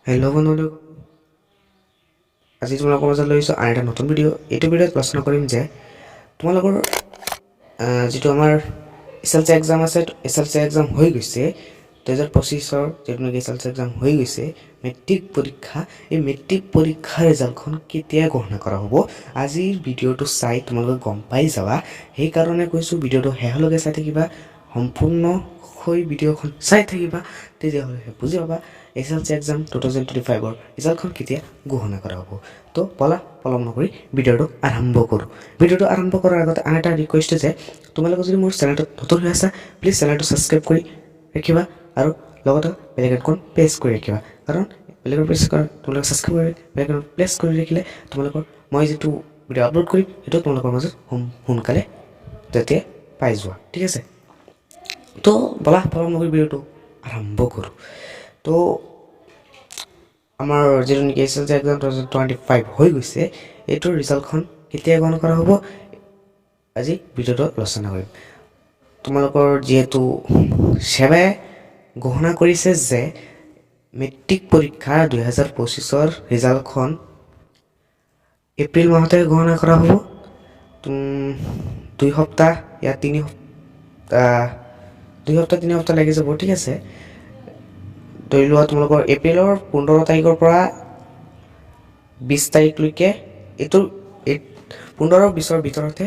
Hello' বন্ধুসকল, আজি তোমালোকৰ মাজত লৈ আহিছোঁ আৰু এটা নতুন ভিডিঅ'। এইটো ভিডিঅ'ত আলোচনা কৰিম যে তোমালোকৰ যিটো আমাৰ SLC এক্সাম আছে, SLC এক্সাম হৈ গৈছে 2025-ৰ যিটো নেকি SLC এক্সাম হৈ গৈছে, মেট্ৰিক পৰীক্ষা। এই মেট্ৰিক পৰীক্ষাৰ ৰিজাল্টখন কেতিয়া ঘোষণা কৰা হ'ব, আজিৰ ভিডিঅ'টো চাই তোমালোকে গম পাই যাবা। সেইকাৰণে কৈছোঁ ভিডিঅ'টো শেষলৈকে চাই থাকিবা, সম্পূৰ্ণকৈ ভিডিঅ'খন চাই থাকিবা, তেতিয়াহ'লে বুজি পাবা SLC এক্সাম 2025-ৰ ৰিজাল্টখন কেতিয়া ঘোষণা কৰা হ'ব। তো বলা পলম নকৰি ভিডিঅ'টো আৰম্ভ কৰোঁ। ভিডিঅ'টো আৰম্ভ কৰাৰ আগতে আন এটা ৰিকুৱেষ্ট যে তোমালোকে যদি মোৰ চেনেলটোত নতুন হৈ আছা, প্লিজ চেনেলটো ছাবস্ক্ৰাইব কৰি ৰাখিবা আৰু লগতে বেল আইকনখন প্ৰেছ কৰি ৰাখিবা। কাৰণ বেল আইকন প্ৰেছ কৰা তোমালোকে ছাবস্ক্ৰাইব কৰি বেল আইকন প্ৰেছ কৰি ৰাখিলে তোমালোকৰ মই যিটো ভিডিঅ' আপলোড কৰিম সেইটো তোমালোকৰ মাজত সোনকালে তেতিয়া পাই যোৱা, ঠিক আছে। তো বলা পলম নকৰি ভিডিঅ'টো আৰম্ভ কৰোঁ। তো আমাৰ যিটো নেকি SLC এক্সাম 2025 হৈ গৈছে, এইটোৰ ৰিজাল্টখন কেতিয়া ঘোষণা কৰা হ'ব আজি ভিডিঅ'টো আলোচনা কৰিম। তোমালোকৰ যিহেতু SEBAই ঘোষণা কৰিছে যে মেট্ৰিক পৰীক্ষা 2025-ৰ ৰিজাল্টখন এপ্ৰিল মাহতে ঘোষণা কৰা হ'ব। 2 সপ্তাহ या 3 সপ্তাহ লাগি যাব, ঠিক আছে। ধৰি লোৱা তোমালোকৰ এপ্ৰিলৰ 15 তাৰিখৰ পৰা 20 তাৰিখলৈকে এইটো 15-20ৰ ভিতৰতে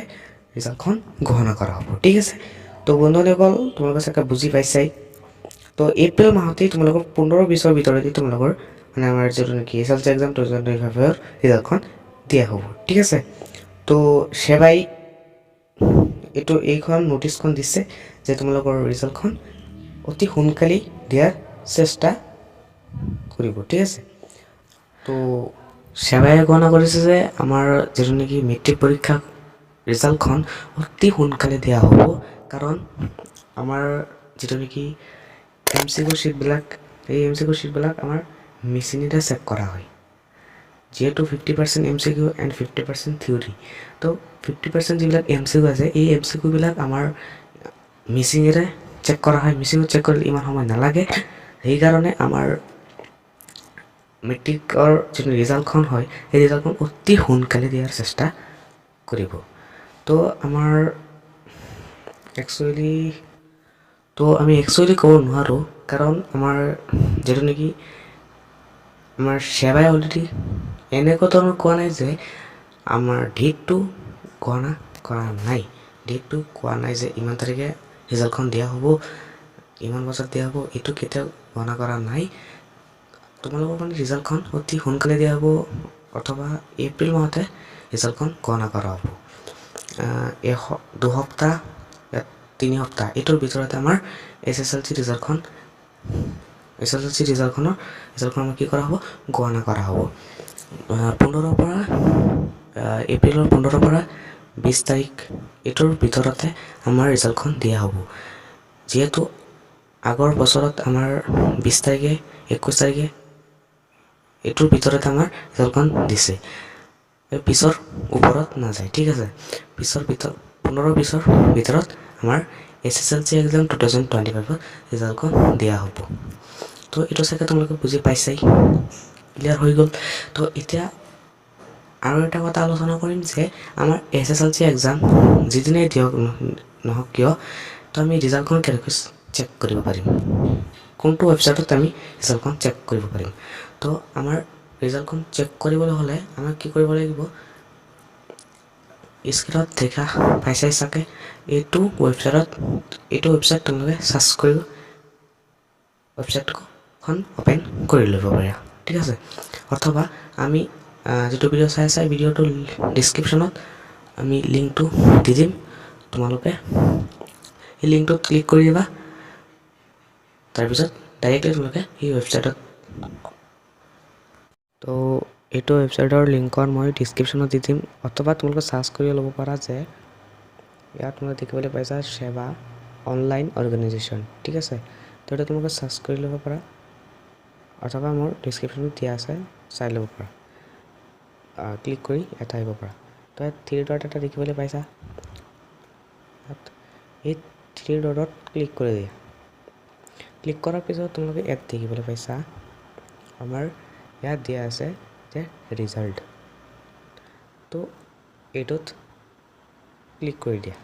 ৰিজাল্টখন ঘোষণা কৰা হ'ব, ঠিক আছে। তো বন্ধুসকল তোমালোকে চাগে বুজি পাইছাই। তো এপ্ৰিল মাহতেই তোমালোকৰ 15-20ৰ ভিতৰতে তোমালোকৰ মানে আমাৰ যিটো নেকি SLC এক্সাম 2025-ৰ ৰিজাল্টখন দিয়া হ'ব, ঠিক আছে। তো SEBAই এইখন নটিচখন দিছে যে তোমালোকৰ ৰিজাল্টখন অতি সোনকালেই দিয়াৰ চেষ্টা কৰিব, ঠিক আছে। তো SEBAই ঘোষণা কৰিছে যে আমাৰ যিটো নেকি মেট্ৰিক পৰীক্ষা ৰিজাল্টখন অতি সোনকালে দিয়া হ'ব। কাৰণ আমাৰ যিটো নেকি MCQ ছিটবিলাক, এই MCQ ছিটবিলাক আমাৰ মেচিনেৰে চেক কৰা হয়। যিহেতু 50% MCQ এণ্ড 50% থিয়ৰী। তো 50% যিবিলাক MCQ আছে, এই MCQবিলাক আমাৰ মেচিনেৰে চেক কৰা হয়। মেচিনত চেক কৰিলে ইমান সময় নালাগে। সেইকাৰণে আমাৰ মেট্ৰিকৰ যিটো ৰিজাল্টখন হয়, সেই ৰিজাল্টখন অতি সোনকালে দিয়াৰ চেষ্টা কৰিব। তো আমাৰ আমি একচুৱেলি ক'ব নোৱাৰোঁ, কাৰণ আমাৰ যিটো নেকি আমাৰ SEBAই অলৰেডি এনেকুৱা ধৰণৰ কোৱা নাই যে আমাৰ ডেটটো ঘোষণা কৰা নাই। ডেটটো কোৱা নাই যে ইমান তাৰিখে ৰিজাল্টখন দিয়া হ'ব, ইমান বছৰত দিয়া হ'ব, এইটো কেতিয়াও ঘোষণা কৰা নাই। তোমালোকৰ মানে ৰিজাল্টখন অতি সোনকালে দিয়া হ'ব, অথবা এপ্ৰিল মাহতে ৰিজাল্টখন ঘোষণা কৰা হ'ব। 2 সপ্তাহ বা 3 সপ্তাহ এইটোৰ ভিতৰতে আমাৰ SSLC ৰিজাল্টখনৰ আমাৰ কি কৰা হ'ব, ঘোষণা কৰা হ'ব। এপ্ৰিলৰ 15 পৰা 20 তাৰিখ এইটোৰ ভিতৰতে আমাৰ ৰিজাল্টখন দিয়া হ'ব। যিহেতু আগৰ বছৰত আমাৰ 20 তাৰিখে 21 তাৰিখে এইটোৰ ভিতৰতে আমাৰ ৰিজাল্টখন দিছে, পিছৰ ওপৰত নাযায়, ঠিক আছে। 15-20ৰ ভিতৰত আমাৰ SSLC এক্সাম 2025-ৰ ৰিজাল্টখন দিয়া হ'ব। তো এইটো চাগে তোমালোকে বুজি পাইছাই, ক্লিয়াৰ হৈ গ'ল। তো এতিয়া আৰু এটা কথা আলোচনা কৰিম যে আমাৰ SSLC এক্সাম যিদিনাই দিয়ক নহওক কিয়, তো আমি ৰিজাল্টখন কেনেকৈ চেক কৰিব পাৰিম, কোনটো ৱেবছাইটত আমি ৰিজাল্টখন চেক কৰিব পাৰিম। তো আমাৰ ৰিজাল্টখন চেক কৰিবলৈ হ'লে আমাক কি কৰিব লাগিব, স্ক্ৰীনত দেখা পাইছাই চাগে, এইটো ৱেবছাইট তোমালোকে চাৰ্চ কৰিব, ৱেবছাইটখন অ'পেন কৰি ল'ব পাৰা, ঠিক আছে। অথবা আমি যিটো ভিডিঅ' চাই আছা, ভিডিঅ'টোৰ ডিছক্ৰিপশ্যনত আমি লিংকটো দি দিম, তোমালোকে এই লিংকটোত ক্লিক কৰি দিবা। তাৰপিছত ডাইৰেক্টলি তোমালোকে এই ৱেবছাইটত, তো এইটো ৱেবছাইটৰ লিংকখন মই ডিছক্ৰিপশ্যনত দি দিম, অথবা তোমালোকে চাৰ্চ কৰি ল'ব পাৰা যে ইয়াত তোমালোকে দেখিবলৈ পাইছা SEBA অনলাইন অৰ্গেনাইজেশ্যন, ঠিক আছে। তো এটা তোমালোকে চাৰ্চ কৰি ল'ব পাৰা, অথবা মোৰ ডিছক্ৰিপশ্যনত দিয়া আছে, চাই ল'ব পাৰা, ক্লিক কৰি এটা আহিব পাৰা। তো ইয়াত 3 ডট এটা দেখিবলৈ পাইছা, এই 3 ডটত ক্লিক কৰি দিয়া। ক্লিক কৰাৰ পিছত তোমালোকে ইয়াত দেখিবলৈ পাইছা আমাৰ ইয়াত দিয়া আছে যে ৰিজাল্ট। তো এইটোত ক্লিক কৰি দিয়া।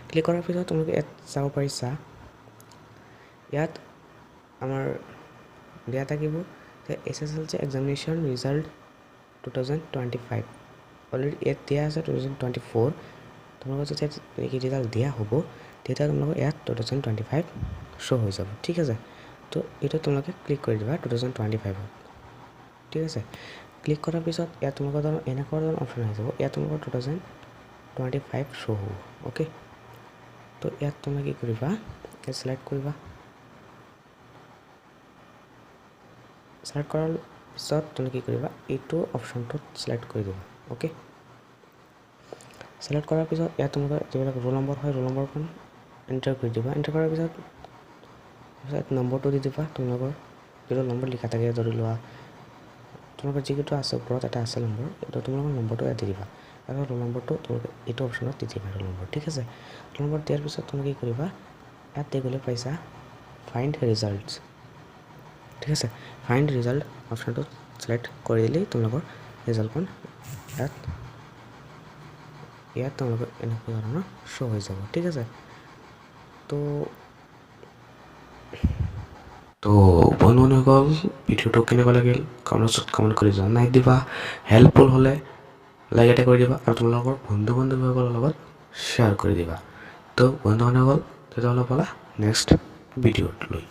ক্লিক কৰাৰ পিছত তোমালোকে ইয়াত চাব পাৰিছা, ইয়াত আমাৰ দিয়া থাকিব যে SSLC এক্সামিনেশ্যন ৰিজাল্ট 2025। অলৰেডি ইয়াত দিয়া আছে 2024। তোমালোকৰ যেতিয়া এই ৰিজাল্ট দিয়া হ'ব তেতিয়া তোমালোকৰ ইয়াত 2025 শ্ব' হৈ যাব। ঠিক আছে, তো এইটো তোমালোকে ক্লিক কৰি দিবা 2025। ঠিক আছে, ক্লিক কৰাৰ পিছত ইয়াত তোমালোকৰ এনেকুৱা ধৰণৰ অপশ্যন আহি যাব। ইয়াত তোমালোকৰ 2025 শ্ব' হ'ব। অ'কে, তো ইয়াত তুমি কি কৰিবা, ইয়াত ছিলেক্ট কৰিবা। ছিলেক্ট কৰাৰ পিছত তুমি কি কৰিবা, এইটো অপশ্যনটোত ছিলেক্ট কৰি দিবা। অ'কে, ছিলেক্ট কৰাৰ পিছত ইয়াত তোমালোকৰ যিবিলাক ৰোল নম্বৰ হয় ৰোল নম্বৰখন এণ্টাৰ কৰি দিবা। এণ্টাৰ কৰাৰ পিছত নম্বৰটো দি দিবা। তোমালোকৰ যিটো নম্বৰ লিখা থাকে, ধৰি লোৱা তোমালোকৰ যিটো আছে ওপৰত এটা আছে নম্বৰ, এইটো তোমালোকৰ নম্বৰটো ইয়াত দি দিবা। আৰু ৰোল নম্বৰটো তোমালোকে এইটো অপশ্যনত দি দিবা ৰোল নম্বৰ। ঠিক আছে, ৰোল নম্বৰ দিয়াৰ পিছত তুমি কি কৰিবা, ইয়াত দেখিবলৈ পাইছা ফাইণ্ড ৰিজাল্টছ। ঠিক আছে, ফাইণ্ড ৰিজাল্ট অপশ্যনটো ছিলেক্ট কৰি দিলেই তোমালোকৰ ৰিজাল্টখন ইয়াত তোমালোকৰ এনেকুৱা ধৰণৰ শ্ব' হৈ যাব। ঠিক আছে, তো বন্ধুসকল ভিডিঅ'টো কেনেকুৱা লাগিল কমেণ্ট কৰি জনাই দিবা। হেল্পফুল হ'লে লাইক এটা কৰি দিবা আৰু তোমালোকৰ বন্ধু বান্ধৱীসকলৰ লগত শ্বেয়াৰ কৰি দিবা। তো বন্ধুসকল তেতিয়াহ'লে পালা নেক্সট ভিডিঅ'ত লৈ।